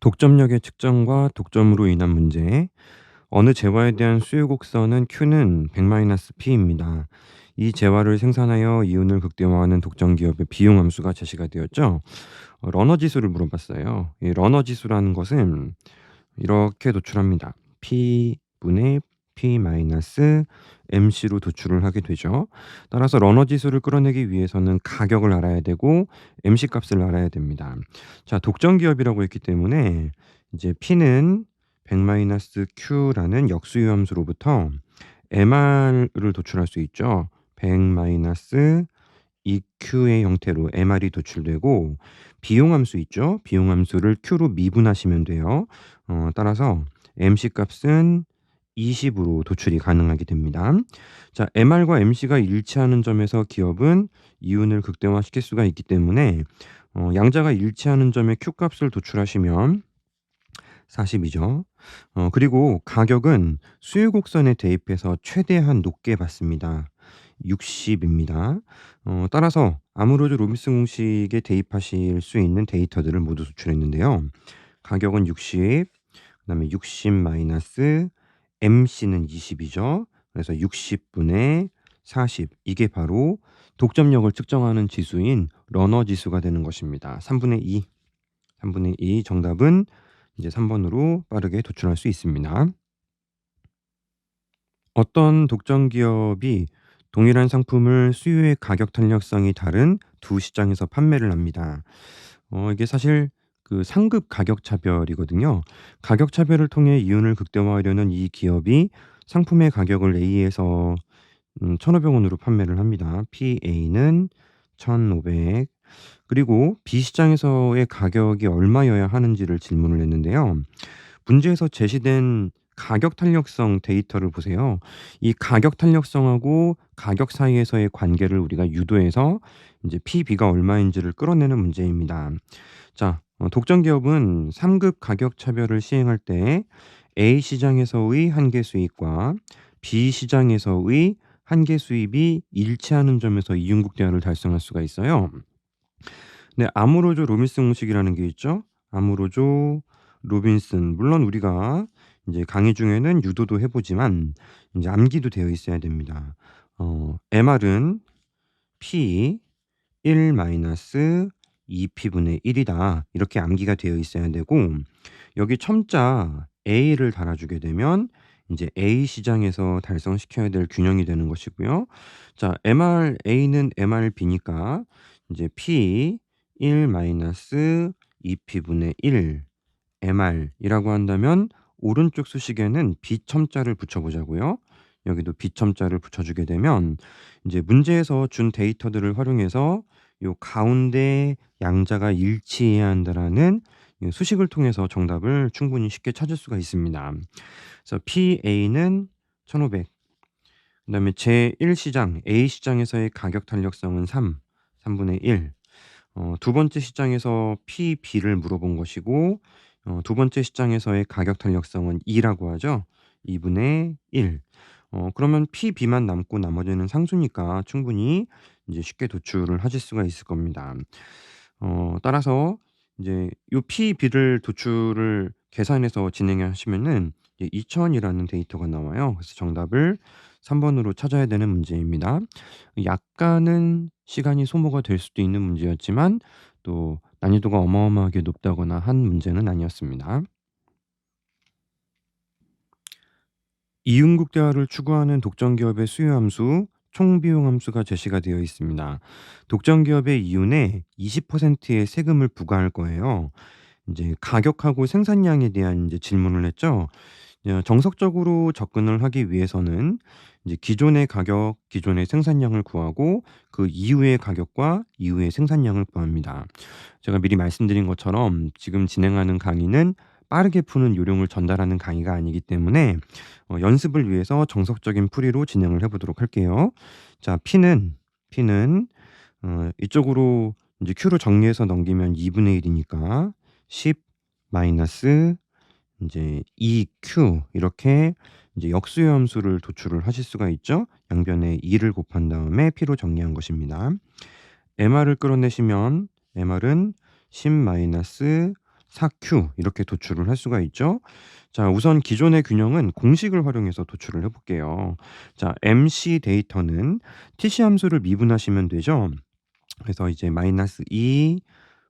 독점력의 측정과 독점으로 인한 문제. 어느 재화에 대한 수요 곡선은 Q는 100-P입니다. 이 재화를 생산하여 이윤을 극대화하는 독점 기업의 비용 함수가 제시가 되었죠. 러너 지수를 물어봤어요. 이 러너 지수라는 것은 이렇게 도출합니다. P분의 P-MC로 도출을 하게 되죠. 따라서 러너 지수를 끌어내기 위해서는 가격을 알아야 되고 MC 값을 알아야 됩니다. 자, 독점 기업이라고 했기 때문에 이제 P는 100-Q라는 역수요 함수로부터 MR을 도출할 수 있죠. 100-EQ의 형태로 MR이 도출되고 비용 함수 있죠. 비용 함수를 Q로 미분하시면 돼요. 따라서 MC 값은 20으로 도출이 가능하게 됩니다. 자, MR과 MC가 일치하는 점에서 기업은 이윤을 극대화시킬 수가 있기 때문에 양자가 일치하는 점에 Q 값을 도출하시면 40이죠. 그리고 가격은 수요 곡선에 대입해서 최대한 높게 받습니다. 60입니다. 따라서 아무로즈 로빈슨 공식에 대입하실 수 있는 데이터들을 모두 도출했는데요. 가격은 60, 그다음에 60 마이너스 MC는 20이죠. 그래서 60분의 40, 이게 바로 독점력을 측정하는 지수인 러너 지수가 되는 것입니다. 3분의 2. 3분의 2 정답은 이제 3번으로 빠르게 도출할 수 있습니다. 어떤 독점 기업이 동일한 상품을 수요의 가격 탄력성이 다른 두 시장에서 판매를 합니다. 이게 사실 그 상급 가격 차별이거든요. 가격 차별을 통해 이윤을 극대화하려는 이 기업이 상품의 가격을 A에서 1,500원으로 판매를 합니다. PA는 1,500. 그리고 B 시장에서의 가격이 얼마여야 하는지를 질문을 했는데요. 문제에서 제시된 가격 탄력성 데이터를 보세요. 이 가격 탄력성하고 가격 사이에서의 관계를 우리가 유도해서 이제 PB가 얼마인지를 끌어내는 문제입니다. 자, 독점 기업은 3급 가격 차별을 시행할 때 A 시장에서의 한계 수익과 B 시장에서의 한계 수입이 일치하는 점에서 이윤 극대화를 달성할 수가 있어요. 네, 아무로조 로빈슨 공식이라는 게 있죠. 아무로조 로빈슨. 물론 우리가 이제 강의 중에는 유도도 해 보지만 이제 암기도 되어 있어야 됩니다. MR은 P 1 마이너스 2P분의 1이다. 이렇게 암기가 되어 있어야 되고, 여기 첨자 A를 달아주게 되면 이제 A 시장에서 달성시켜야 될 균형이 되는 것이고요. 자, MRA는 MRB니까 이제 P 1 마이너스 2P분의 1 MR이라고 한다면 오른쪽 수식에는 비첨자를 붙여보자고요. 여기도 비첨자를 붙여주게 되면 이제 문제에서 준 데이터들을 활용해서 요 가운데 양자가 일치해야 한다라는 이 수식을 통해서 정답을 충분히 쉽게 찾을 수가 있습니다. 그래서 PA는 1,500. 그다음에 제1 시장 A 시장에서의 가격 탄력성은 3분의 1. 두 번째 시장에서 PB를 물어본 것이고, 두 번째 시장에서의 가격 탄력성은 2라고 하죠. 2분의 1. 그러면 PB만 남고 나머지는 상수니까 충분히 이제 쉽게 도출을 하실 수가 있을 겁니다. 따라서 이제 요 PB를 도출을 계산해서 진행하시면은 이제 2000이라는 데이터가 나와요. 그래서 정답을 3번으로 찾아야 되는 문제입니다. 약간은 시간이 소모가 될 수도 있는 문제였지만 또 난이도가 어마어마하게 높다거나 한 문제는 아니었습니다. 이윤국대화를 추구하는 독점 기업의 수요 함수, 총비용 함수가 제시가 되어 있습니다. 독점 기업의 이윤에 20%의 세금을 부과할 거예요. 이제 가격하고 생산량에 대한 이제 질문을 했죠. 정석적으로 접근을 하기 위해서는 이제 기존의 가격, 기존의 생산량을 구하고 그 이후의 가격과 이후의 생산량을 구합니다. 제가 미리 말씀드린 것처럼 지금 진행하는 강의는 빠르게 푸는 요령을 전달하는 강의가 아니기 때문에 연습을 위해서 정석적인 풀이로 진행을 해 보도록 할게요. 자, P는 이쪽으로 이제 Q로 정리해서 넘기면 2분의 1이니까 10 마이너스 인제 EQ 이렇게 이제 역수요 함수를 도출을 하실 수가 있죠. 양변에 2를 곱한 다음에 P로 정리한 것입니다. MR을 끌어내시면 MR은 10 마이너스 4Q 이렇게 도출을 할 수가 있죠. 자, 우선 기존의 균형은 공식을 활용해서 도출을 해 볼게요. 자, MC 데이터는 TC 함수를 미분하시면 되죠. 그래서 이제 -2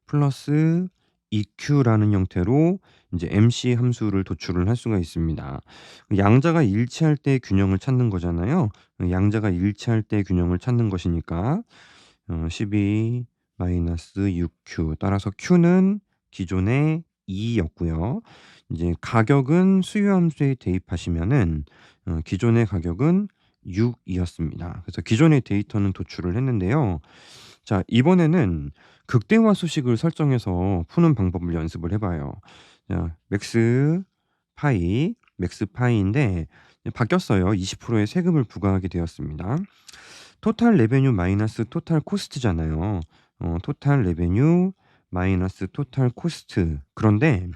플러스 EQ라는 형태로 인제 MC 함수를 도출을 할 수가 있습니다. 양자가 일치할 때 균형을 찾는 거잖아요. 양자가 일치할 때 균형을 찾는 것이니까 12 6Q 따라서 Q는 기존의 2 였고요. 이제 가격은 수요 함수에 대입하시면은 기존의 가격은 6 이었습니다. 그래서 기존의 데이터는 도출을 했는데요. 자, 이번에는 극대화 수식을 설정해서 푸는 방법을 연습을 해 봐요. 자, 맥스 파이인데 바뀌었어요. 20%의 세금을 부과하게 되었습니다. 토탈 레베뉴 마이너스 토탈 코스트잖아요. 토탈 레베뉴 마이너스 토탈 코스트. 그런데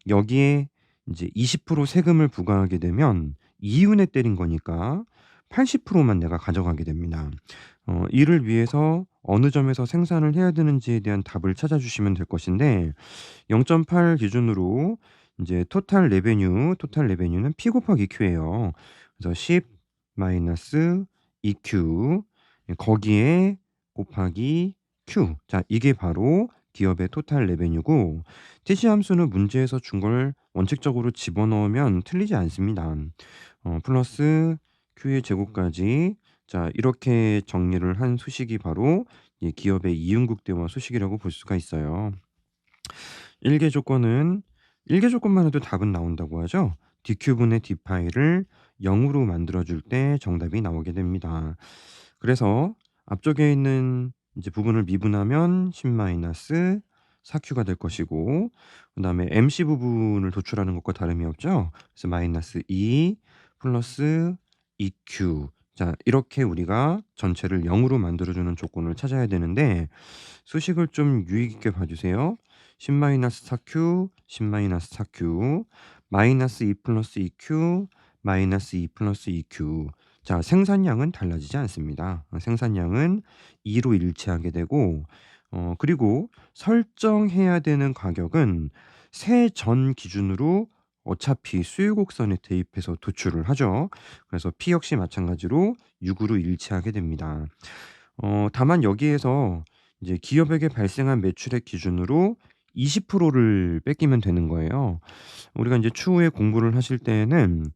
여기에 인제 20% 세금을 부과하게 되면 이윤에 때린 거니까 80%만 내가 가져가게 됩니다. 이를 위해서 어느 점에서 생산을 해야 되는지에 대한 답을 찾아주시면 될 것인데 0.8 기준으로 인제 토탈 레베뉴는 P 곱하기 Q예요. 그래서 10 마이너스 EQ 거기에 곱하기 Q. 자, 이게 바로 기업의 토탈 레베뉴고 TC 함수는 문제에서 준 걸 원칙적으로 집어넣으면 틀리지 않습니다. 플러스 Q의 제곱까지 자, 이렇게 정리를 한 수식이 바로 이 기업의 이윤 극대화 수식이라고 볼 수가 있어요. 1 개 조건은 1개 조건만 해도 답은 나온다고 하죠. dq분의 d파이를 0 으로 만들어 줄 때 정답이 나오게 됩니다. 그래서 앞쪽에 있는 이제 부분을 미분하면 10 4Q가 될 것이고 그다음에 MC 부분을 도출하는 것과 다름이 없죠. 그래서 -2 플러스 EQ. 자, 이렇게 우리가 전체를 0 으로 만들어 주는 조건을 찾아야 되는데 수식을 좀 유의 깊게 봐 주세요. 10 4Q, 10 4Q, -2 플러스 EQ, -2 플러스 EQ. 자, 생산량은 달라지지 않습니다. 생산량은 2로 일치하게 되고 그리고 설정해야 되는 가격은 세전 기준으로 어차피 수요 곡선에 대입해서 도출을 하죠. 그래서 P 역시 마찬가지로 6 으로 일치하게 됩니다. 다만 여기에서 이제 기업에게 발생한 매출액 기준으로 20%를 뺏기면 되는 거예요. 우리가 인제 추후에 공부를 하실 때에는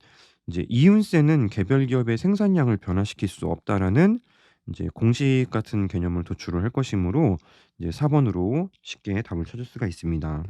이제 이윤세는 개별 기업의 생산량을 변화시킬 수 없다라는 인제 공식 같은 개념을 도출을 할 것이므로 이제 4 번으로 쉽게 답을 찾을 수가 있습니다.